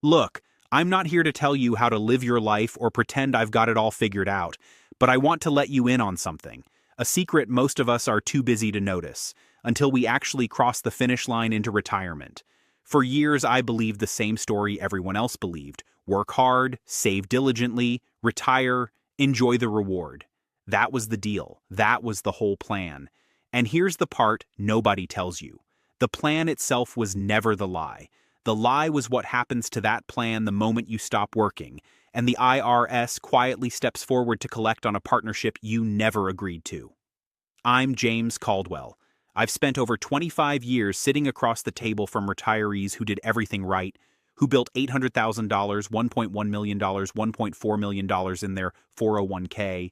Look, I'm not here to tell you how to live your life or pretend I've got it all figured out, but I want to let you in on something. A secret most of us are too busy to notice, until we actually cross the finish line into retirement. For years, I believed the same story everyone else believed: work hard, save diligently, retire, enjoy the reward. That was the deal. That was the whole plan. And here's the part nobody tells you: the plan itself was never the lie. The lie was what happens to that plan the moment you stop working, and the IRS quietly steps forward to collect on a partnership you never agreed to. I'm James Caldwell. I've spent over 25 years sitting across the table from retirees who did everything right, who built $800,000, $1.1 million, $1.4 million in their 401k,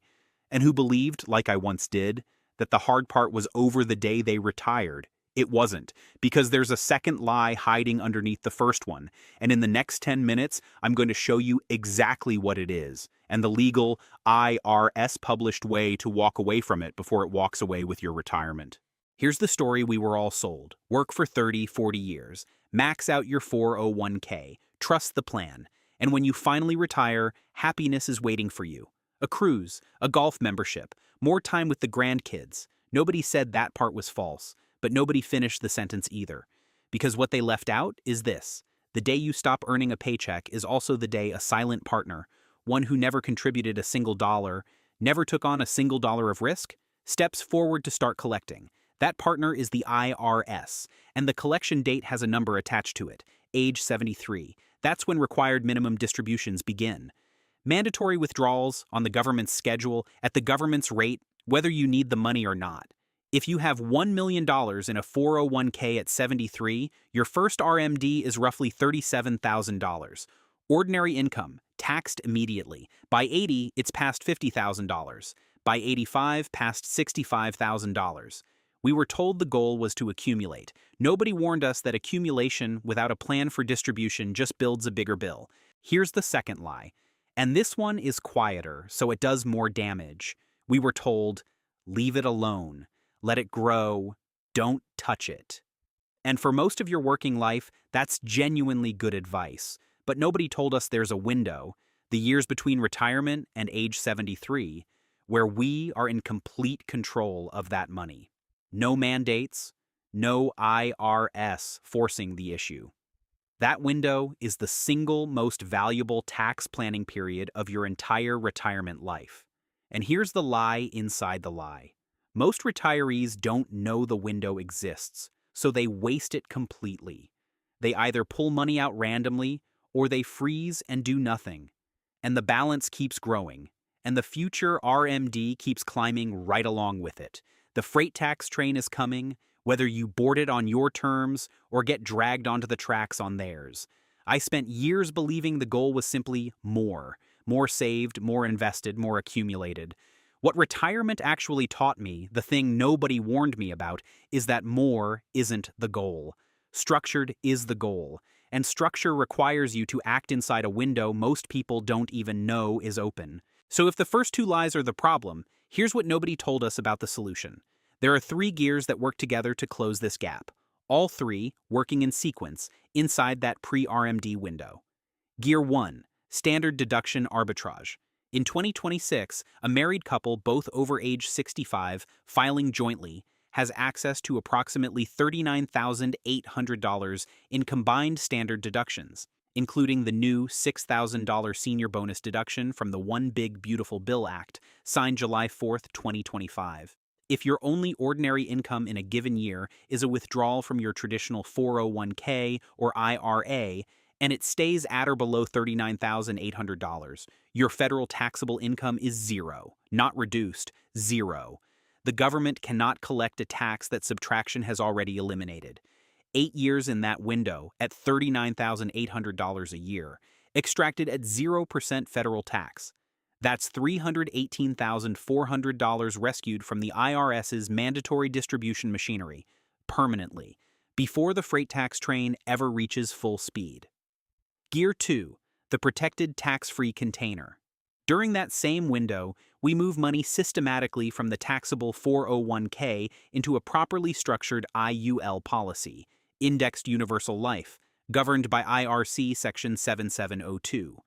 and who believed, like I once did, that the hard part was over the day they retired. It wasn't, because there's a second lie hiding underneath the first one, and in the next 10 minutes, I'm going to show you exactly what it is, and the legal IRS published way to walk away from it before it walks away with your retirement. Here's the story we were all sold: work for 30, 40 years, max out your 401k, trust the plan, and when you finally retire, happiness is waiting for you. A cruise, a golf membership, more time with the grandkids. Nobody said that part was false. But nobody finished the sentence either. Because what they left out is this: the day you stop earning a paycheck is also the day a silent partner, one who never contributed a single dollar, never took on a single dollar of risk, steps forward to start collecting. That partner is the IRS, and the collection date has a number attached to it: age 73. That's when required minimum distributions begin. Mandatory withdrawals on the government's schedule, at the government's rate, whether you need the money or not. If you have $1 million in a 401k at 73, your first RMD is roughly $37,000. Ordinary income, taxed immediately. By 80, it's past $50,000. By 85, past $65,000. We were told the goal was to accumulate. Nobody warned us that accumulation without a plan for distribution just builds a bigger bill. Here's the second lie. And this one is quieter, so it does more damage. We were told, leave it alone. Let it grow. Don't touch it. And for most of your working life, that's genuinely good advice. But nobody told us there's a window, the years between retirement and age 73, where we are in complete control of that money. No mandates, no IRS forcing the issue. That window is the single most valuable tax planning period of your entire retirement life. And here's the lie inside the lie. Most retirees don't know the window exists, so they waste it completely. They either pull money out randomly, or they freeze and do nothing. And the balance keeps growing, and the future RMD keeps climbing right along with it. The freight tax train is coming, whether you board it on your terms or get dragged onto the tracks on theirs. I spent years believing the goal was simply more. More saved, more invested, more accumulated. What retirement actually taught me, the thing nobody warned me about, is that more isn't the goal. Structured is the goal, and structure requires you to act inside a window most people don't even know is open. So if the first two lies are the problem, here's what nobody told us about the solution. There are 3 gears that work together to close this gap, all 3 working in sequence inside that pre-RMD window. Gear 1, standard deduction arbitrage. In 2026, a married couple, both over age 65, filing jointly, has access to approximately $39,800 in combined standard deductions, including the new $6,000 senior bonus deduction from the One Big Beautiful Bill Act, signed July 4, 2025. If your only ordinary income in a given year is a withdrawal from your traditional 401k or IRA, and it stays at or below $39,800, your federal taxable income is zero, not reduced, zero. The government cannot collect a tax that subtraction has already eliminated. 8 years in that window, at $39,800 a year, extracted at 0% federal tax. That's $318,400 rescued from the IRS's mandatory distribution machinery, permanently, before the freight tax train ever reaches full speed. Gear 2, the protected tax-free container. During that same window, we move money systematically from the taxable 401k into a properly structured IUL policy, Indexed Universal Life, governed by IRC Section 7702.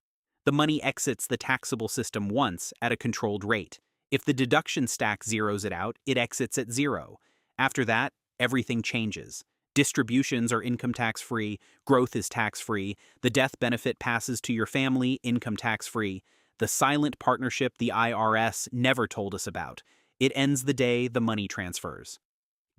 The money exits the taxable system once at a controlled rate. If the deduction stack zeroes it out, it exits at zero. After that, everything changes. Distributions are income tax-free, growth is tax-free, the death benefit passes to your family, income tax-free. The silent partnership the IRS never told us about. It ends the day the money transfers.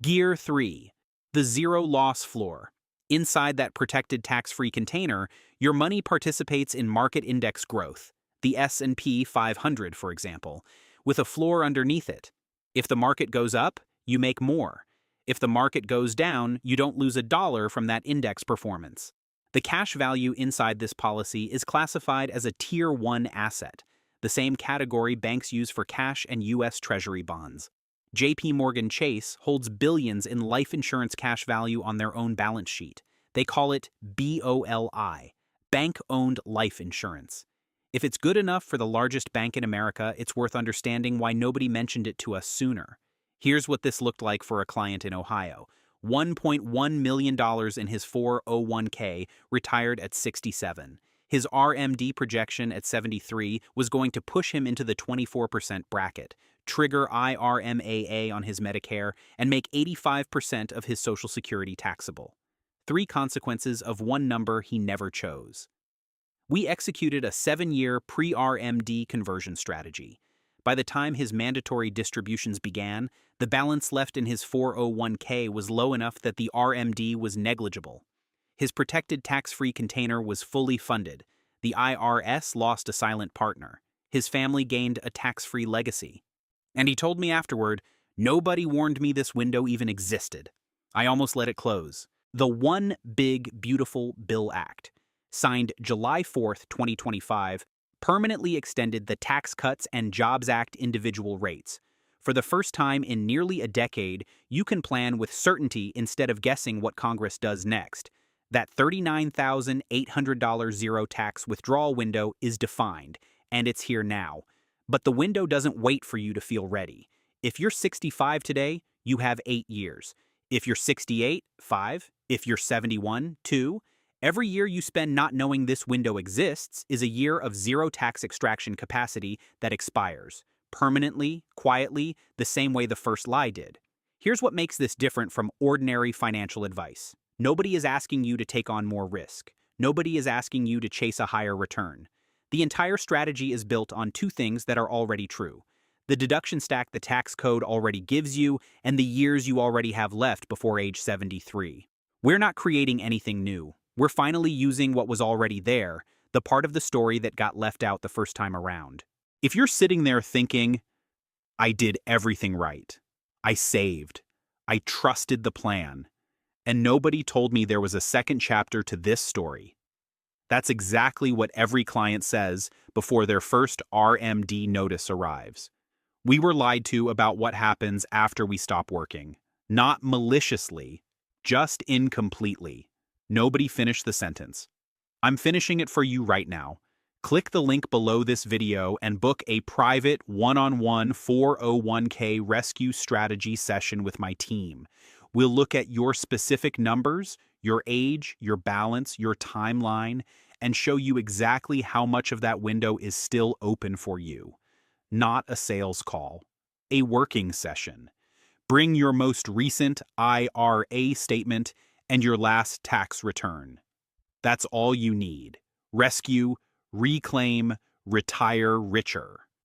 Gear 3. The zero loss floor. Inside that protected tax-free container, your money participates in market index growth, the S&P 500, for example, with a floor underneath it. If the market goes up, you make more. If the market goes down, you don't lose a dollar from that index performance. The cash value inside this policy is classified as a Tier 1 asset, the same category banks use for cash and U.S. Treasury bonds. J.P. Morgan Chase holds billions in life insurance cash value on their own balance sheet. They call it BOLI, Bank-Owned Life Insurance. If it's good enough for the largest bank in America, it's worth understanding why nobody mentioned it to us sooner. Here's what this looked like for a client in Ohio. $1.1 million in his 401k, retired at 67. His RMD projection at 73 was going to push him into the 24% bracket, trigger IRMAA on his Medicare, and make 85% of his Social Security taxable. 3 consequences of one number he never chose. We executed a 7-year pre-RMD conversion strategy. By the time his mandatory distributions began, the balance left in his 401k was low enough that the RMD was negligible. His protected tax-free container was fully funded. The IRS lost a silent partner. His family gained a tax-free legacy. And he told me afterward, nobody warned me this window even existed. I almost let it close. The One Big Beautiful Bill Act, signed July 4, 2025, permanently extended the Tax Cuts and Jobs Act individual rates. For the first time in nearly a decade, you can plan with certainty instead of guessing what Congress does next. That $39,800 zero tax withdrawal window is defined, and it's here now. But the window doesn't wait for you to feel ready. If you're 65 today, you have 8 years. If you're 68, 5. If you're 71, 2. Every year you spend not knowing this window exists is a year of zero tax extraction capacity that expires, permanently, quietly, the same way the first lie did. Here's what makes this different from ordinary financial advice. Nobody is asking you to take on more risk. Nobody is asking you to chase a higher return. The entire strategy is built on 2 things that are already true: the deduction stack the tax code already gives you, and the years you already have left before age 73. We're not creating anything new. We're finally using what was already there, the part of the story that got left out the first time around. If you're sitting there thinking, I did everything right, I saved, I trusted the plan, and nobody told me there was a second chapter to this story, that's exactly what every client says before their first RMD notice arrives. We were lied to about what happens after we stop working. Not maliciously, just incompletely. Nobody finished the sentence. I'm finishing it for you right now. Click the link below this video and book a private one-on-one 401k rescue strategy session with my team. We'll look at your specific numbers, your age, your balance, your timeline, and show you exactly how much of that window is still open for you. Not a sales call, a working session. Bring your most recent IRA statement and your last tax return. That's all you need. Rescue, reclaim, retire richer.